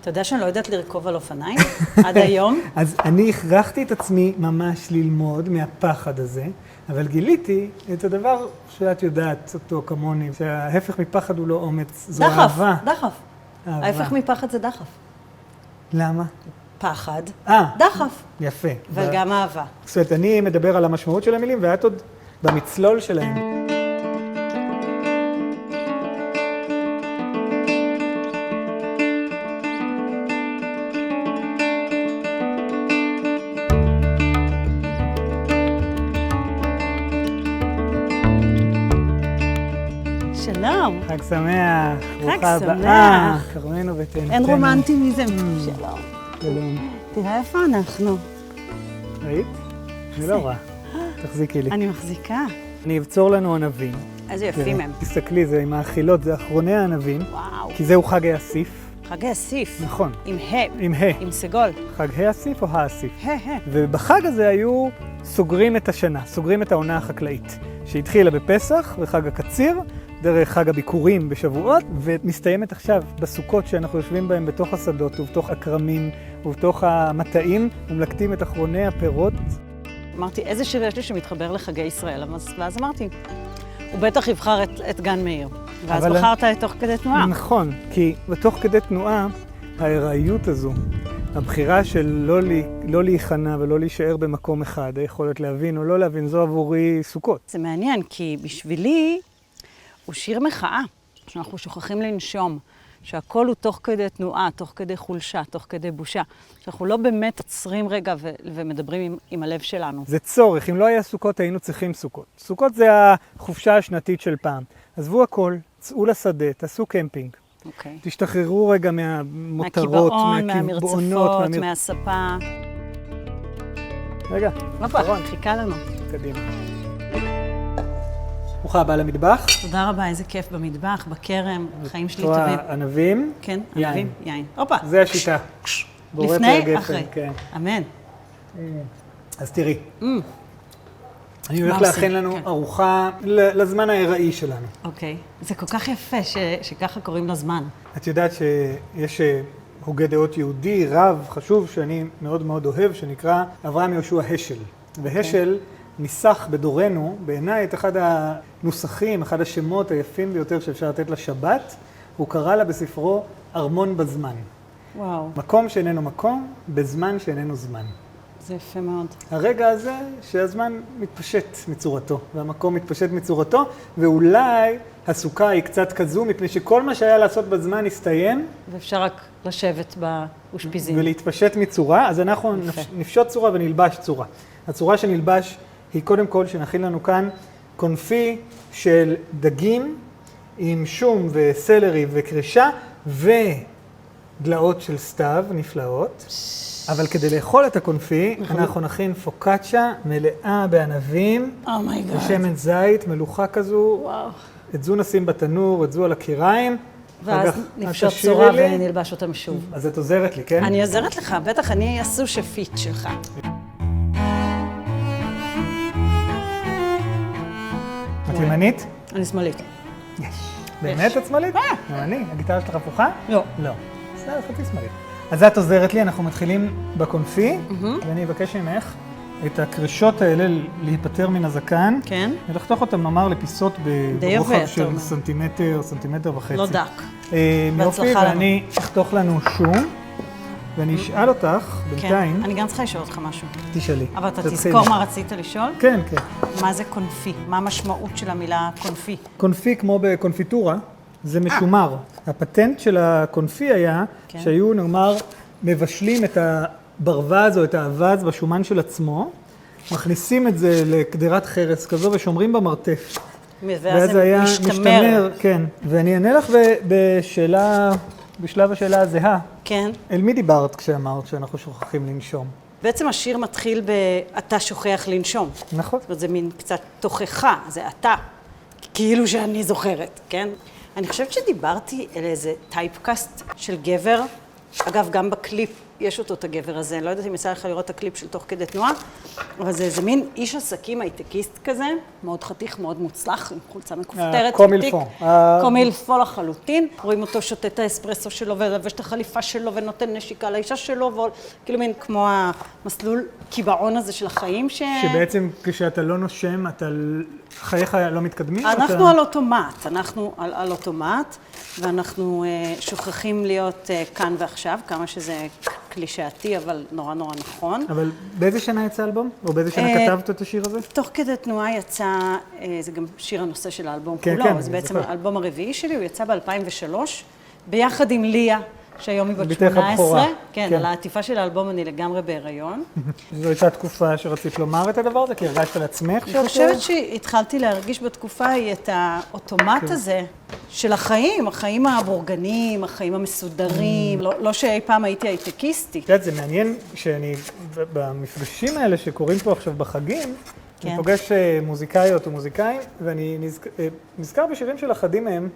אתה יודע שאני לא יודעת לרכוב על אופניים עד היום? אז אני הכרחתי את עצמי ממש ללמוד מהפחד הזה, אבל גיליתי את הדבר שאת יודעת אותו כמוני, שההפך מפחד הוא לא אומץ, זו אהבה. דחף. אהבה. ההפך מפחד זה דחף. למה? פחד, אה. דחף, יפה. וגם אהבה. זאת אומרת, אני מדבר על המשמעות של המילים, ואת עוד במצלול שלהם. שלום. חג שמח. חג ברוכה שמח. הבאה, כרמנו ותהנתנו. אין רומנטי מזה. שלום. שלום. תראה איפה אנחנו. ראית? זה לא רע. תחזיקי לי. אני מחזיקה. אני אבצור לנו ענבים. איזה יפים הם. תסתכלי, זה עם האכילות, זה אחרוני הענבים. וואו. כי זהו חג האסיף. חג האסיף. נכון. עם ה'. עם ה'. עם סגול. חג האסיף או האסיף. ה'. ובחג הזה היו סוגרים את השנה, סוגרים את העונה החקלאית, שהתחילה בפסח וחג הקציר, דרך חג הביקורים בשבועות, ומסתיימת עכשיו בסוכות שאנחנו יושבים בהם בתוך השדות ובתוך הכרמים ובתוך המטעים, ומלקטים את אחרוני הפירות. אמרתי, איזה שיר יש לי שמתחבר לחגי ישראל? ואז אמרתי, הוא בטח יבחר את גן מאיר. ואז בחרת את תוך כדי תנועה. נכון, כי בתוך כדי תנועה, ההיראיות הזו, הבחירה של לא להיכנע ולא להישאר במקום אחד, היכולת להבין או לא להבין, זו עבורי סוכות. זה מעניין, כי בשבילי הוא שיר מחאה, שאנחנו שוכחים לנשום, שהכל הוא תוך כדי תנועה, תוך כדי חולשה, תוך כדי בושה, שאנחנו לא באמת עוצרים רגע ומדברים עם הלב שלנו. זה צורך, אם לא היה סוכות היינו צריכים סוכות. סוכות זה החופשה השנתית של פעם. עזבו הכל, צאו לשדה, תעשו קמפינג. אוקיי. תשתחררו רגע מהמותרות, מהקיבעון, מהמרצפות, מהספה. רגע, הופה, חיכה לנו. קדימה. ברוכה הבאה למטבח. תודה רבה, איזה כיף במטבח, בכרם, החיים שלי טובים. ענבים. כן, ענבים, יין. הופה. זה השיטה. לפני, אחרי. כן. אמן. אז תראי. אני הולך להכין לנו ארוחה לזמן ההיראי שלנו. אוקיי. זה כל כך יפה שככה קוראים לו זמן. את יודעת שיש הוגה דעות יהודי, רב, חשוב, שאני מאוד מאוד אוהב, שנקרא אברהם יהושע השל. והשל ניסח בדורנו, בעיניי, את אחד הנוסחים, אחד השמות היפים ביותר שאפשר לתת לשבת. הוא קרא לה בספרו ארמון בזמן. וואו. מקום שאיננו מקום, בזמן שאיננו זמן. זה יפה מאוד. הרגע הזה שהזמן מתפשט מצורתו, והמקום מתפשט מצורתו, ואולי הסוכה היא קצת כזו, מפני שכל מה שהיה לעשות בזמן הסתיים. ואפשר רק לשבת באושפיזין. ולהתפשט מצורה, אז אנחנו נפשוט צורה ונלבש צורה. הצורה שנלבש היא קודם כל שנכין לנו כאן קונפי של דגים עם שום וסלרי וקרישה, ודלאות של סתיו נפלאות. אבל כדי לאכול את הקונפי, אנחנו נכין פוקאצ'ה מלאה בענבים, ושמן זית, מלוכה כזו. וואו. את זו נשים בתנור, את זו על הקיריים. ואז נפשוט צורה ונלבש אותם שוב. אז את עוזרת לי, כן? אני עוזרת לך, בטח, אני הסושפית שלך. את ימנית? אני שמאלית. יש. באמת את שמאלית? אני. הגיטרה שלך הפוכה? לא. לא. בסדר, חצי שמאלית. אז את עוזרת לי, אנחנו מתחילים בקונפי, ואני אבקש ממך את הקרישות האלה להיפטר מן הזקן. כן. ולחתוך אותם, נאמר, לפיסות ברוחב של סנטימטר, סנטימטר וחצי. לא דק. יופי, ואני אחתוך לנו שום, ואני אשאל אותך בינתיים. כן, אני גם צריכה לשאול אותך משהו. תשאלי. אבל אתה תזכור מה רצית לשאול? כן, כן. מה זה קונפי? מה המשמעות של המילה קונפי? קונפי, כמו בקונפיטורה, זה משומר. הפטנט של הקונפי היה שהיו, נאמר, מבשלים את הברווה הזו, את האבז בשומן של עצמו, מכניסים את זה לקדירת חרס כזו ושומרים במרתף. ואז זה משתמר. כן. ואני אענה לך בשאלה, בשלב השאלה הזהה. כן. אל מי דיברת כשאמרת שאנחנו שוכחים לנשום? בעצם השיר מתחיל ב"אתה שוכח לנשום". נכון. זאת אומרת, זה מין קצת תוכחה, זה אתה, כאילו שאני זוכרת, כן? אני חושבת שדיברתי על איזה טייפקאסט של גבר, אגב, גם בקליפ יש אותו את הגבר הזה, אני לא יודעת אם יצא לך לראות את הקליפ של תוך כדי תנועה, אבל זה איזה מין איש עסקים הייטקיסט כזה, מאוד חתיך, מאוד מוצלח, עם חולצה מכופתרת, קומילפו. קומילפו לחלוטין. רואים אותו שותה את האספרסו שלו ולבש את החליפה שלו ונותן נשיקה לאישה שלו, כאילו מין כמו המסלול קיבעון הזה של החיים שבעצם כשאתה לא נושם, חייך לא מתקדמים? אנחנו על אוטומט, אנחנו על אוטומט, ואנחנו שוכחים להיות כאן ועכשיו, כמה שזה קלישאתי, אבל נורא נורא נכון. אבל באיזה שנה יצא האלבום? או באיזה שנה כתבת את השיר הזה? תוך כדי תנועה יצא, זה גם שיר הנושא של האלבום כולו, כן, אז בעצם האלבום הרביעי שלי, הוא יצא ב-2003, ביחד עם ליה, שהיום היא בת 18. כן, על העטיפה של האלבום אני לגמרי בהיריון. זו הייתה תקופה שרצית לומר את הדבר הזה, כי הרגשת על עצמך? אני חושבת שהתחלתי להרגיש בתקופה ההיא את האוטומט הזה של החיים, החיים הבורגניים, החיים המסודרים, לא שאי פעם הייתי הייטקיסטית. את יודעת, זה מעניין שאני, במפגשים האלה שקורים פה עכשיו בחגים, אני פוגש מוזיקאיות ומוזיקאים, ואני נזכר בשירים של אחדים מהם,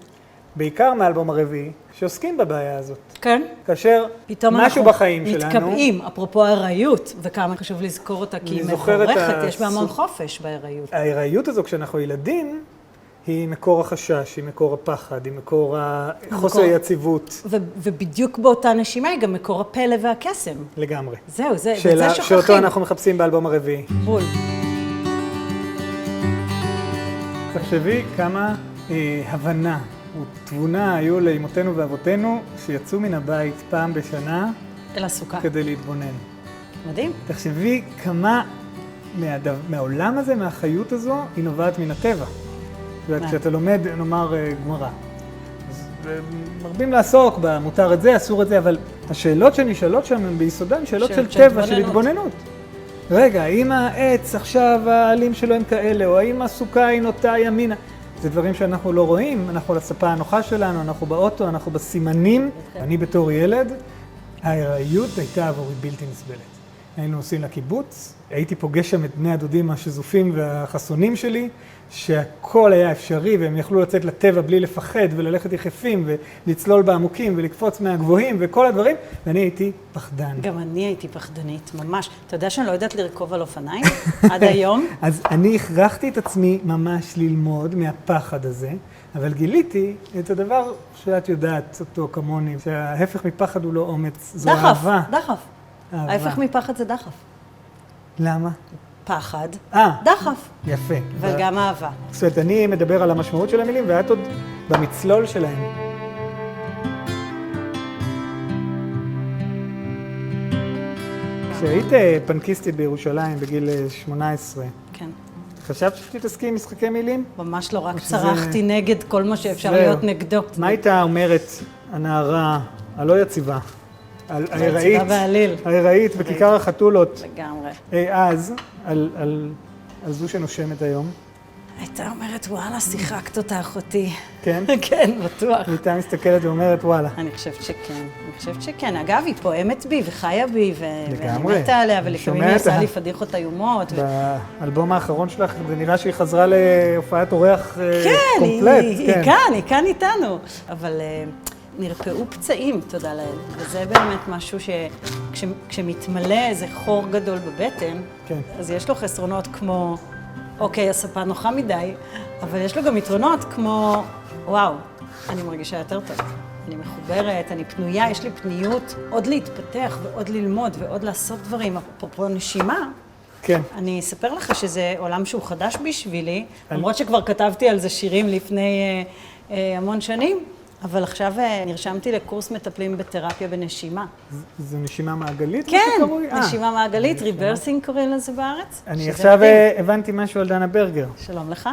בעיקר מאלבום הרביעי, שעוסקים בבעיה הזאת. כן. כאשר משהו בחיים שלנו... פתאום אנחנו מתקבעים, אפרופו ההיריון, וכמה חשוב לזכור אותה, כי היא מבורכת, יש בה המון חופש בהיריון. ההיריון הזו, כשאנחנו ילדים, היא מקור החשש, היא מקור הפחד, היא מקור חוסר היציבות. ובדיוק באותה נשימה היא גם מקור הפלא והקסם. לגמרי. זהו, זה שוכחים. שאותו אנחנו מחפשים באלבום הרביעי. בול. תחשבי כמה הבנה ותבונה היו לאמותינו ואבותינו שיצאו מן הבית פעם בשנה אל הסוכה. כדי להתבונן. מדהים. תחשבי כמה מהעולם הזה, מהחיות הזו, היא נובעת מן הטבע. וכשאתה לומד, נאמר, גמרא. אז מרבים לעסוק במותר את זה, אסור את זה, אבל השאלות שנשאלות שם הן ביסודן שאלות של טבע, של התבוננות. רגע, האם העץ עכשיו העלים שלו הם כאלה, או האם הסוכה היא נוטה ימינה? זה דברים שאנחנו לא רואים, אנחנו על הספה הנוחה שלנו, אנחנו באוטו, אנחנו בסימנים. אני בתור ילד, ההיריות הייתה עבורי בלתי נסבלת. היינו נוסעים לקיבוץ, הייתי פוגש שם את בני הדודים השזופים והחסונים שלי, שהכל היה אפשרי והם יכלו לצאת לטבע בלי לפחד וללכת יחפים ולצלול בעמוקים ולקפוץ מהגבוהים וכל הדברים, ואני הייתי פחדן. גם אני הייתי פחדנית, ממש. אתה יודע שאני לא יודעת לרכוב על אופניים עד היום? אז אני הכרחתי את עצמי ממש ללמוד מהפחד הזה, אבל גיליתי את הדבר שאת יודעת אותו כמוני, שההפך מפחד הוא לא אומץ, זו אהבה. דחף. ההפך מפחד זה דחף. למה? פחד, דחף. יפה. וגם אהבה. זאת אומרת, אני מדבר על המשמעות של המילים, ואת עוד במצלול שלהם. כשהיית פנקיסטית בירושלים בגיל 18, כן. חשבת שתתעסקי עם משחקי מילים? ממש לא, רק צרחתי נגד כל מה שאפשר להיות נגדו. מה הייתה אומרת הנערה הלא יציבה? ההיראית בכיכר החתולות. לגמרי. אז, על זו שנושמת היום. הייתה אומרת, וואלה, שיחקת אותה אחותי. כן? כן, בטוח. הייתה מסתכלת ואומרת, וואלה. אני חושבת שכן, אני חושבת שכן. אגב, היא פועמת בי וחיה בי, ואני לגמרי. מתה עליה, ולפעמים היא עושה לי פדיחות איומות. באלבום האחרון שלך, זה נראה שהיא חזרה להופעת אורח קומפלט. כן, היא כאן איתנו. אבל נרפאו פצעים, תודה לאל. וזה באמת משהו שכשמתמלא איזה חור גדול בבטן, אז יש לו חסרונות כמו, אוקיי, הספה נוחה מדי, אבל יש לו גם יתרונות כמו, וואו, אני מרגישה יותר טוב. אני מחוברת, אני פנויה, יש לי פניות עוד להתפתח ועוד ללמוד ועוד לעשות דברים. אפרופו נשימה, כן. אני אספר לך שזה עולם שהוא חדש בשבילי, למרות שכבר כתבתי על זה שירים לפני המון שנים, אבל עכשיו נרשמתי לקורס מטפלים בתרפיה בנשימה. זו נשימה מעגלית? כן, נשימה מעגלית, ריברסינג קוראים לזה בארץ. אני עכשיו הבנתי משהו על דנה ברגר. שלום לך.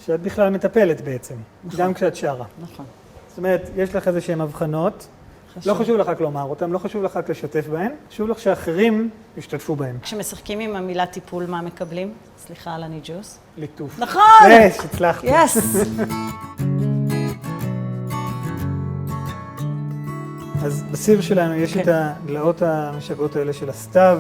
שאת בכלל מטפלת בעצם, גם כשאת שרה. נכון. זאת אומרת, יש לך איזשהן הבחנות, לא חשוב לך רק לומר אותן, לא חשוב לך רק לשתף בהן, חשוב לך שאחרים ישתתפו בהן. כשמשחקים עם המילה טיפול, מה מקבלים? סליחה על הניג'וס. ליטוף. נכון! יש, הצלחתי. יס! אז בסיר שלנו יש את הדלעות המשגעות האלה של הסתיו,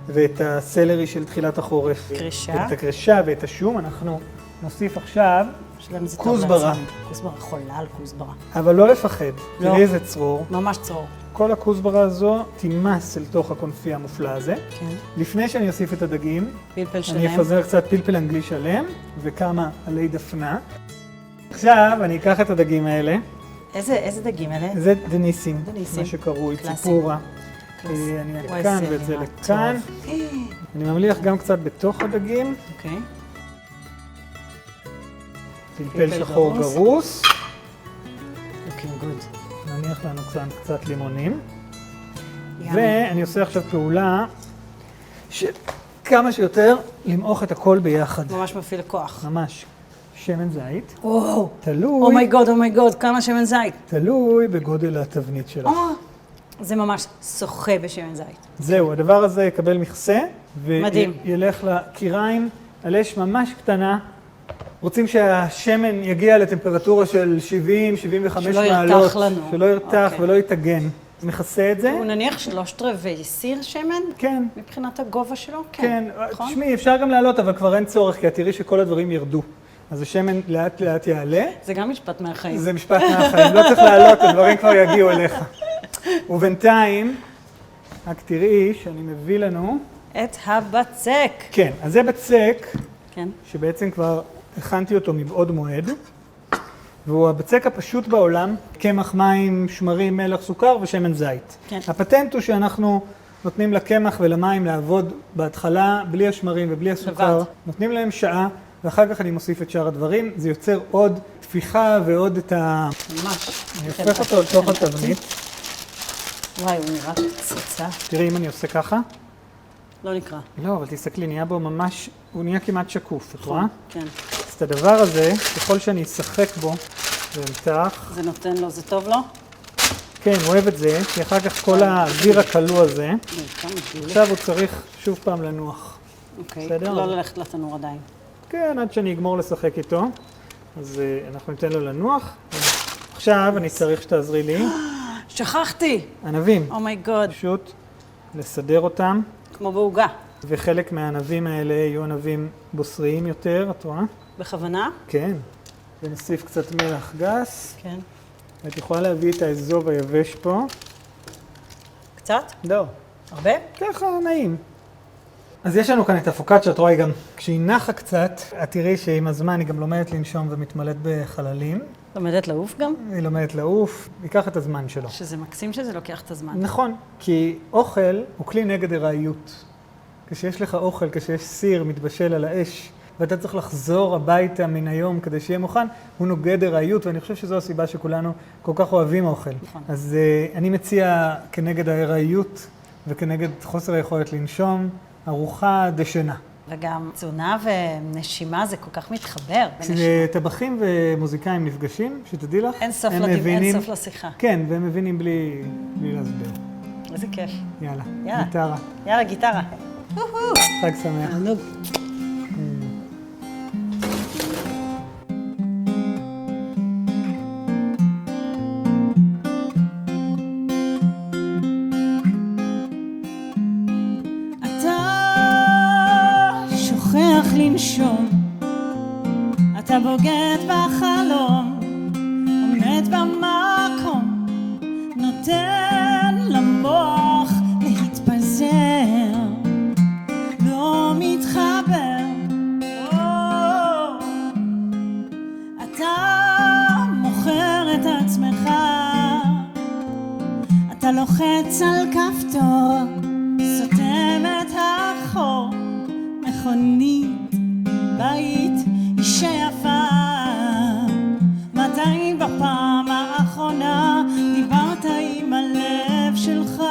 ואת הסלרי של תחילת החורף. קרישה. ואת הקרישה ואת השום. אנחנו נוסיף עכשיו שלם זה טוב כוסברה. לעצמי. כוסברה חולה על כוסברה. אבל לא לפחד. לא. תראי איזה צרור. ממש צרור. כל הכוסברה הזו תימס אל תוך הקונפי המופלא הזה. כן. לפני שאני אוסיף את הדגים, פלפל שלם. אני אפזר קצת פלפל אנגלי שלם וכמה עלי דפנה. עכשיו אני אקח את הדגים האלה. איזה דגים אלה? זה דניסים, דניסים. מה שקרוי קלאסי. ציפורה. קלאסי. אני וואי, כאן זה ואת זה נראה לכאן. טוב. אני ממליח גם קצת בתוך הדגים. אוקיי. פלפל פלפל שחור גרוס. גרוס. looking good. נניח לנו קצת לימונים. יאמי. ואני עושה עכשיו פעולה שכמה שיותר למעוך את הכל ביחד. ממש מפעיל כוח. ממש. שמן זית. וואו. תלוי, אומייגוד, כמה שמן זית. תלוי בגודל התבנית שלך. זה ממש שוחה בשמן זית. זהו, הדבר הזה יקבל מכסה. מדהים. וילך לקיריים על אש ממש קטנה. רוצים שהשמן יגיע לטמפרטורה של 70-75 שלא מעלות. ירתח לנו. שלא ירתח אוקיי. ולא יתגן. מכסה את זה. הוא נניח 3/4 סיר שמן? כן. מבחינת הגובה שלו? כן, נכון? תשמעי, אפשר גם לעלות, אבל כבר אין צורך, כי את תראי שכל הדברים ירדו. אז השמן לאט לאט יעלה. זה גם משפט מהחיים. זה משפט מהחיים, לא צריך לעלות, הדברים כבר יגיעו אליך. ובינתיים, רק תראי שאני מביא לנו... את הבצק. כן, אז זה בצק, כן. שבעצם כבר הכנתי אותו מבעוד מועד, והוא הבצק הפשוט בעולם, קמח, מים, שמרים, מלח, סוכר ושמן זית. כן. הפטנט הוא שאנחנו נותנים לקמח ולמים לעבוד בהתחלה בלי השמרים ובלי הסוכר. לבד. נותנים להם שעה, ואחר כך אני מוסיף את שאר הדברים. זה יוצר עוד תפיחה ועוד את ה... ממש. אני הופך אותו לתוך התבנית. וואי, הוא נראה פצצה. תראי אם אני עושה ככה. לא נקרא. לא, אבל תסתכלי, נהיה בו ממש, הוא נהיה כמעט שקוף, את רואה? כן. אז את הדבר הזה, ככל שאני אשחק בו, ואמתח, זה נותן לו, זה טוב לו? כן, הוא אוהב את זה, כי אחר כך כל האוויר הכלוא הזה, כמה גדול. עכשיו הוא צריך שוב פעם לנוח. אוקיי. בסדר? לא ללכת לתנור עדיין. כן, עד שאני אגמור לשחק איתו, אז אנחנו ניתן לו לנוח. עכשיו אני צריך שתעזרי לי, שכחתי! ענבים, אומייגוד. פשוט לסדר אותם, כמו בעוגה. וחלק מהענבים האלה יהיו ענבים בוסריים יותר, את רואה? בכוונה? כן. ונוסיף קצת מלח גס. כן. את יכולה להביא את האזוב היבש פה. קצת? לא. הרבה? ככה נעים. אז יש לנו כאן את הפוקאצ'ה, את רואה, היא גם כשהיא נחה קצת, את תראי שעם הזמן היא גם לומדת לנשום ומתמלאת בחללים. לומדת לעוף גם? היא לומדת לעוף, ייקח את הזמן שלו. שזה מקסים שזה לוקח את הזמן. נכון, כי אוכל הוא כלי נגד הראיות. כשיש לך אוכל, כשיש סיר מתבשל על האש, ואתה צריך לחזור הביתה מן היום כדי שיהיה מוכן, הוא נוגד הראיות, ואני חושב שזו הסיבה שכולנו כל כך אוהבים אוכל. נכון. אז אני מציע כנגד הראיות וכנגד חוסר היכולת לנשום, ארוחה דשנה. וגם תזונה ונשימה זה כל כך מתחבר. כשטבחים ומוזיקאים נפגשים, שתדעי לך, אין סוף הם לדיון, מבינים... אין סוף לשיחה. כן, והם מבינים בלי להסביר. איזה כיף. יאללה, יאללה. גיטרה. יאללה, גיטרה. חג שמח. תענוג. לנשום, אתה בוגד בחלום, עומד במקום, נותן למוח להתפזר, לא מתחבר. אתה מוכר את עצמך, אתה לוחץ על כפתור, סותם את החור, מכונית, בית, אישה יפה. מתי בפעם האחרונה דיברת עם הלב שלך?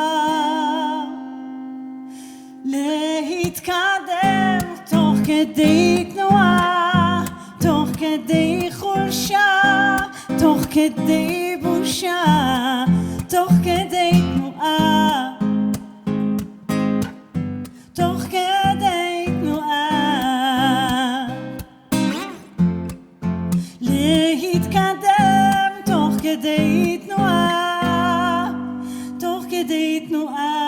להתקדם תוך כדי תנועה, תוך כדי חולשה, תוך כדי בושה, תוך כדי תנועה, תוך כדי תנועה. להתקדם תוך כדי תנועה, תוך כדי תנועה.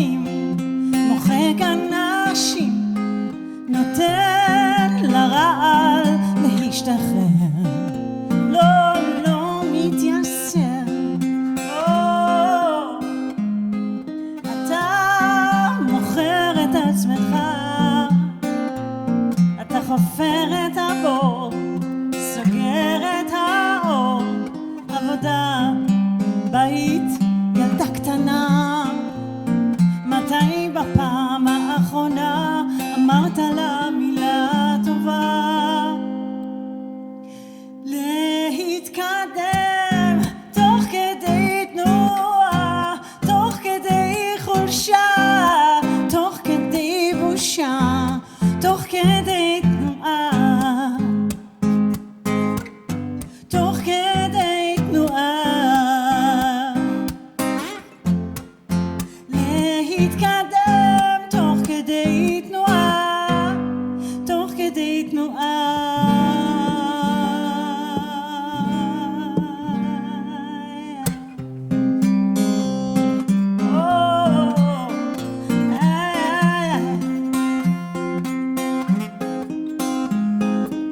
בתים, מוחק אנשים, נותן לרעל להשתחרר, לא מתייסר. אתה מוכר את עצמך, אתה חופר את הבור, סוגר את האור, עבודה, בית, ילדה קטנה. מתי בפעם האחרונה אמרת לה מילה טובה? להתקדם תוך כדי תנועה, תוך כדי חולשה, תוך כדי בושה, תוך כדי תנועה, תוך כדי תנועה. להתקדם תוך כדי תנועה, תוך כדי תנועה.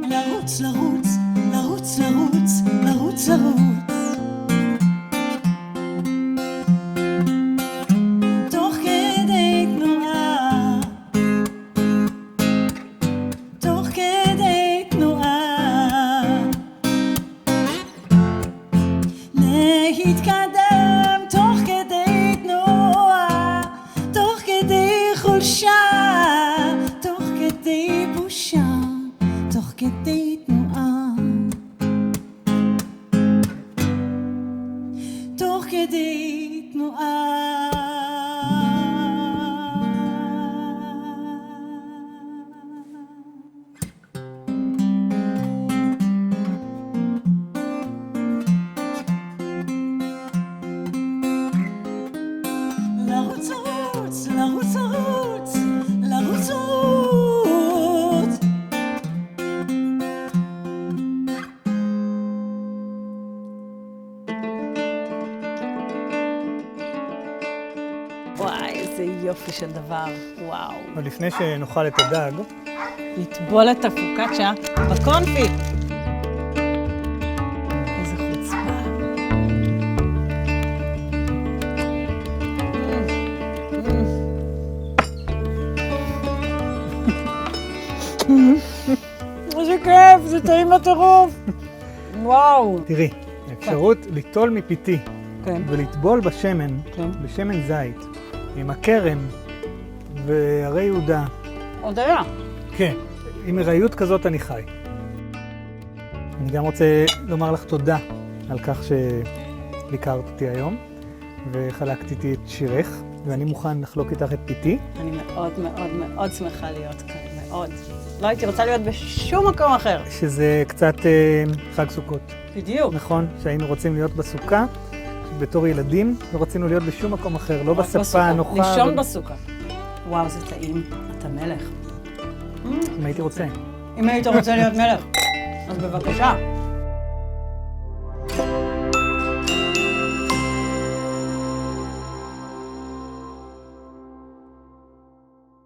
לרוץ, לרוץ, לרוץ, לרוץ, לרוץ, לרוץ. תוך כדי תנועה, תוך כדי תנועה. להתקדם תוך כדי תנועה, תוך כדי חולשה, תוך כדי בושה, תוך כדי תנועה, תוך כדי תנועה. לרוץ, לרוץ, לרוץ, לרוץ, לרוץ, לרוץ. וואי, איזה יופי של דבר, וואו. ולפני שנאכל את הדג, לטבול את הפוקאצ'ה בקונפיט. איזה חוצפה. איזה כיף, זה טעים בטירוף. וואו. תראי, האפשרות ליטול מפיתי כן. ולטבול בשמן, כן. בשמן זית, עם הכרם והרי יהודה. עוד היה. כן, עם הראיות כזאת אני חי. אני גם רוצה לומר לך תודה על כך שביקרת אותי היום, וחלקת איתי את שירך, ואני מוכן לחלוק איתך את פיתי. אני מאוד מאוד מאוד שמחה להיות כאן, מאוד. לא הייתי רוצה להיות בשום מקום אחר. שזה קצת חג סוכות. בדיוק. נכון, שהיינו רוצים להיות בסוכה, בתור ילדים, לא רצינו להיות בשום מקום אחר, לא בשפה הנוחה. לישון בסוכה. וואו, זה טעים. אתה מלך. אם הייתי רוצה. אם היית רוצה להיות מלך, אז בבקשה.